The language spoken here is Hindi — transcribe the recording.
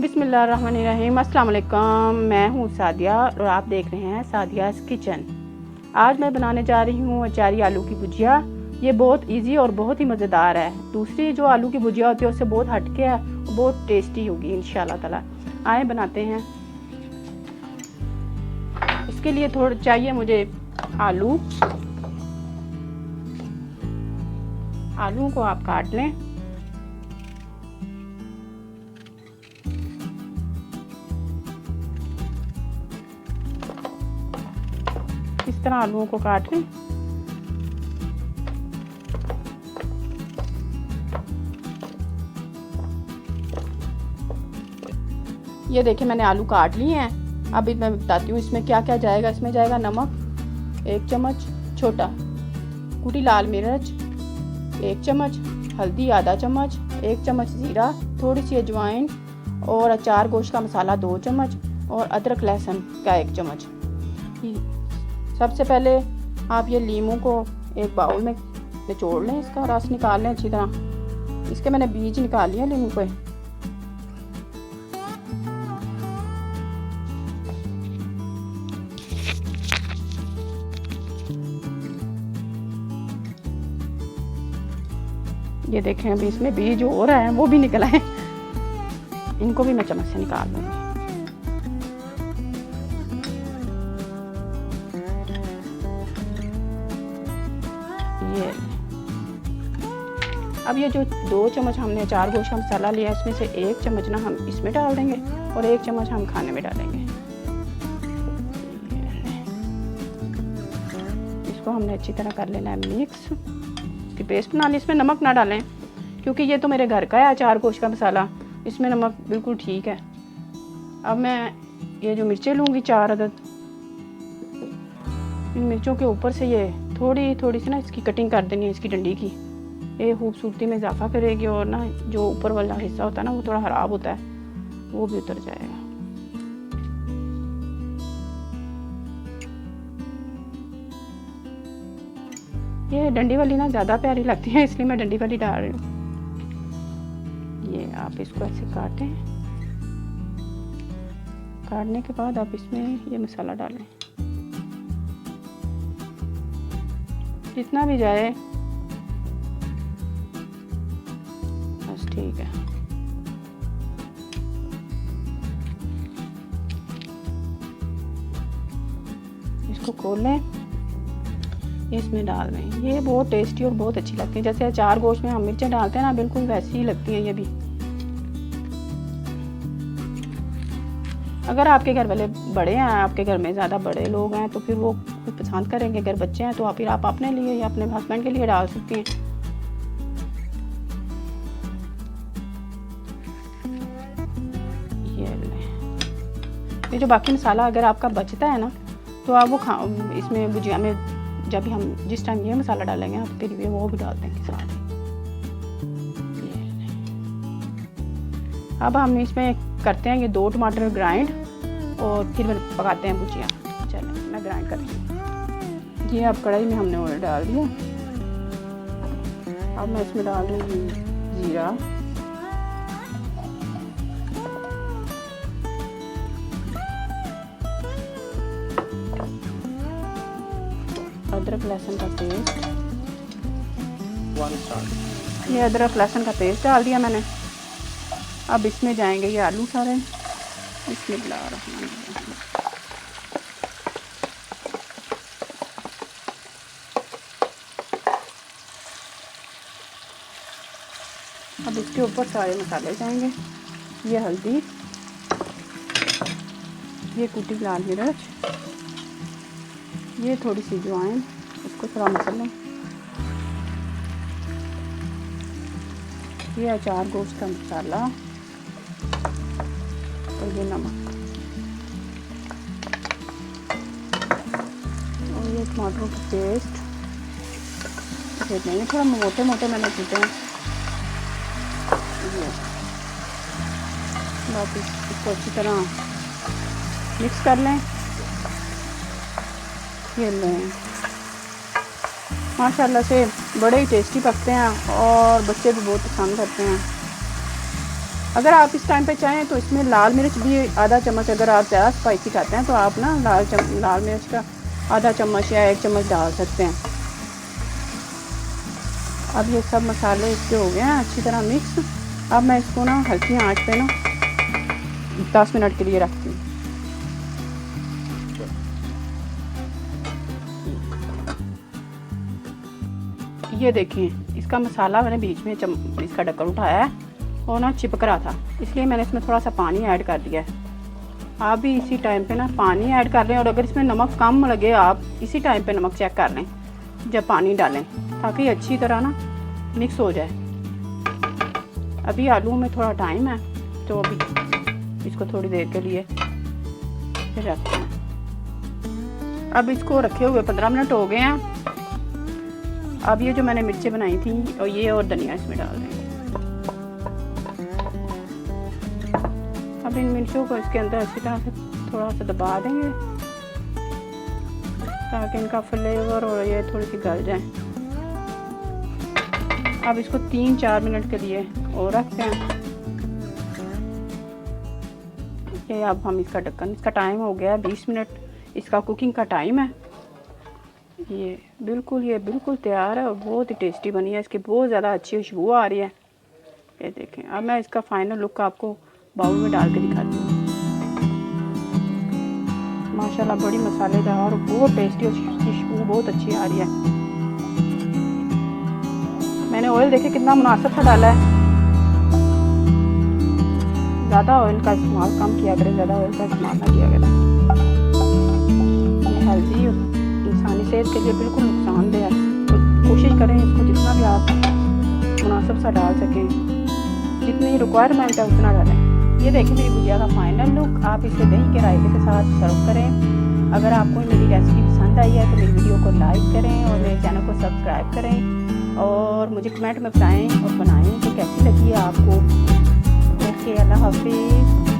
बिस्मिल्लाहिर्रहमानिर्रहीम। अस्सलाम वालेकुम। मैं हूँ सादिया और आप देख रहे हैं सादियाज़ किचन। आज मैं बनाने जा रही हूँ अचारी आलू की भुजिया। ये बहुत इजी और बहुत ही मज़ेदार है। दूसरी जो आलू की भुजिया होती है उससे बहुत हटके है, बहुत टेस्टी होगी इंशाल्लाह ताला। आए बनाते हैं। इसके लिए थोड़ा चाहिए मुझे आलू। आलू को आप काट लें। इस तरह आलूओं को काट लें। ये देखिए मैंने आलू काट लिए हैं। अब मैं बताती हूँ इसमें क्या क्या जाएगा। इसमें जाएगा नमक 1 चम्मच छोटा, कुटी लाल मिर्च 1 चम्मच, हल्दी आधा चम्मच, 1 चम्मच जीरा, थोड़ी सी अजवाइन और अचार गोश्त का मसाला 2 चम्मच और अदरक लहसुन का 1 चम्मच। सबसे पहले आप ये लीमू को एक बाउल में निचोड़ लें, इसका रस निकाल लें अच्छी तरह। इसके मैंने बीज निकाल लिया लीमू पे। ये देखें अभी इसमें बीज हो रहा है, वो भी निकला है। इनको भी मैं चम्मच से निकाल लूँगी। ये अब ये जो 2 चम्मच हमने अचार गोश्त का मसाला लिया इसमें से 1 चम्मच ना हम इसमें डाल देंगे और 1 चम्मच हम खाने में डालेंगे। इसको हमने अच्छी तरह कर लेना है मिक्स। इसकी पेस्ट बना ली। इसमें नमक ना डालें क्योंकि ये तो मेरे घर का है अचार गोश्त का मसाला, इसमें नमक बिल्कुल ठीक है। अब मैं ये जो मिर्चें लूँगी 4 अदद, इन मिर्चों के ऊपर से ये थोड़ी थोड़ी सी ना इसकी कटिंग कर देनी है, इसकी डंडी की। ये खूबसूरती में इजाफा करेगी और ना जो ऊपर वाला हिस्सा होता है ना वो थोड़ा ख़राब होता है, वो भी उतर जाएगा। ये डंडी वाली ना ज़्यादा प्यारी लगती है इसलिए मैं डंडी वाली डाल रही हूँ। ये आप इसको ऐसे काटें। काटने के बाद आप इसमें ये मसाला डालें जितना भी जाए, बस ठीक है। इसको खोल लें, इसमें डाल दें। ये बहुत टेस्टी और बहुत अच्छी लगती है। जैसे अचार गोश्त में हम मिर्चें डालते हैं ना, बिल्कुल वैसी ही लगती हैं ये भी। अगर आपके घर वाले बड़े हैं, आपके घर में ज़्यादा बड़े लोग हैं तो फिर वो पसंद करेंगे। अगर बच्चे हैं तो फिर आप अपने लिए या अपने हस्बैंड के लिए डाल सकती हैं। ये जो बाकी मसाला अगर आपका बचता है ना तो आप वो इसमें भुजिया में जब हम जिस टाइम ये मसाला डालेंगे ना तो फिर ये वो भी डाल देंगे साथ ही। अब हम इसमें करते हैं ये 2 टमाटर ग्राइंड और फिर पकाते हैं भुजिया। चलें मैं ग्राइंड कर रही हूँ। ये अब कढ़ाई में हमने ऑयल डाल दिया। अब मैं इसमें डाल दूँगी जीरा, अदरक लहसुन का पेस्ट। ये अदरक लहसुन का पेस्ट डाल दिया मैंने। अब इसमें जाएंगे ये आलू सारे। बिस्मिल्लाहिर्रहमानिर्रहीम। अब इसके ऊपर सारे मसाले जाएंगे। ये हल्दी, ये कुटी लाल मिर्च, ये थोड़ी सी अजवाइन, इसको थोड़ा मसल लें। ये अचार गोश्त का मसाला और ये नमक और ये टमाटरों की पेस्ट। ये थोड़ा मोटे मोटे मैंने पीते हैं। ये बाकी इसको अच्छी तरह मिक्स कर लें। ये लें, माशाल्लाह से बड़े ही टेस्टी पकते हैं और बच्चे भी बहुत पसंद करते हैं। अगर आप इस टाइम पे चाहें तो इसमें लाल मिर्च भी आधा चम्मच, अगर आप ज़्यादा स्पाइसी खाते हैं तो आप ना लाल मिर्च का आधा चम्मच या 1 चम्मच डाल सकते हैं। अब ये सब मसाले इसके हो गए हैं अच्छी तरह मिक्स। अब मैं इसको ना हल्की आंच पे ना 10 मिनट के लिए रखती हूँ। ये देखें इसका मसाला मैंने बीच में इसका ढक्कन उठाया है और ना चिपक रहा था, इसलिए मैंने इसमें थोड़ा सा पानी ऐड कर दिया है। आप भी इसी टाइम पे ना पानी ऐड कर लें, और अगर इसमें नमक कम लगे आप इसी टाइम पे नमक चेक कर लें जब पानी डालें, ताकि अच्छी तरह ना मिक्स हो जाए। अभी आलू में थोड़ा टाइम है तो अभी इसको थोड़ी देर के लिए फिर रखते हैं। अब इसको रखे हुए 15 मिनट हो गए हैं। अब ये जो मैंने मिर्चें बनाई थी और ये और धनिया इसमें डाल देंगे। अब इन मिर्चों को इसके अंदर अच्छी तरह से थोड़ा सा दबा देंगे ताकि इनका फ्लेवर और ये थोड़ी सी गल जाए। अब इसको 3-4 मिनट के लिए और रखते हैं। ये अब हम इसका ढक्कन, इसका टाइम हो गया 20 मिनट इसका कुकिंग का टाइम है। ये बिल्कुल तैयार है और बहुत ही टेस्टी बनी है, इसकी बहुत ज़्यादा अच्छी खुशबू आ रही है। ये देखें, अब मैं इसका फाइनल लुक आपको बाउल में डाल के दिखाती हूँ। माशाल्लाह बड़ी मसालेदार और बहुत टेस्टी और खुशबू बहुत अच्छी आ रही है। मैंने ऑयल देखे कितना मुनासिब सा डाला है, ज़्यादा ऑयल का इस्तेमाल कम किया करें, ज़्यादा ऑयल का इस्तेमाल ना किया करें। ये हेल्दी इंसानी सेहत के लिए बिल्कुल नुकसानदेह है, तो कोशिश करें इसको जितना भी आप मुनासिब सा डाल सकें, जितनी रिक्वायरमेंट है उतना डालें। ये देखिए मेरी भुजिया का फाइनल लुक। आप इसे दही के रायते के साथ सर्व करें। अगर आपको मेरी रेसिपी पसंद आई है तो मेरी वीडियो को लाइक करें और मेरे चैनल को सब्सक्राइब करें और मुझे कमेंट में बताएं और बनाएं कि कैसी लगी है आपको। ओके, अल्लाह हाफिज़।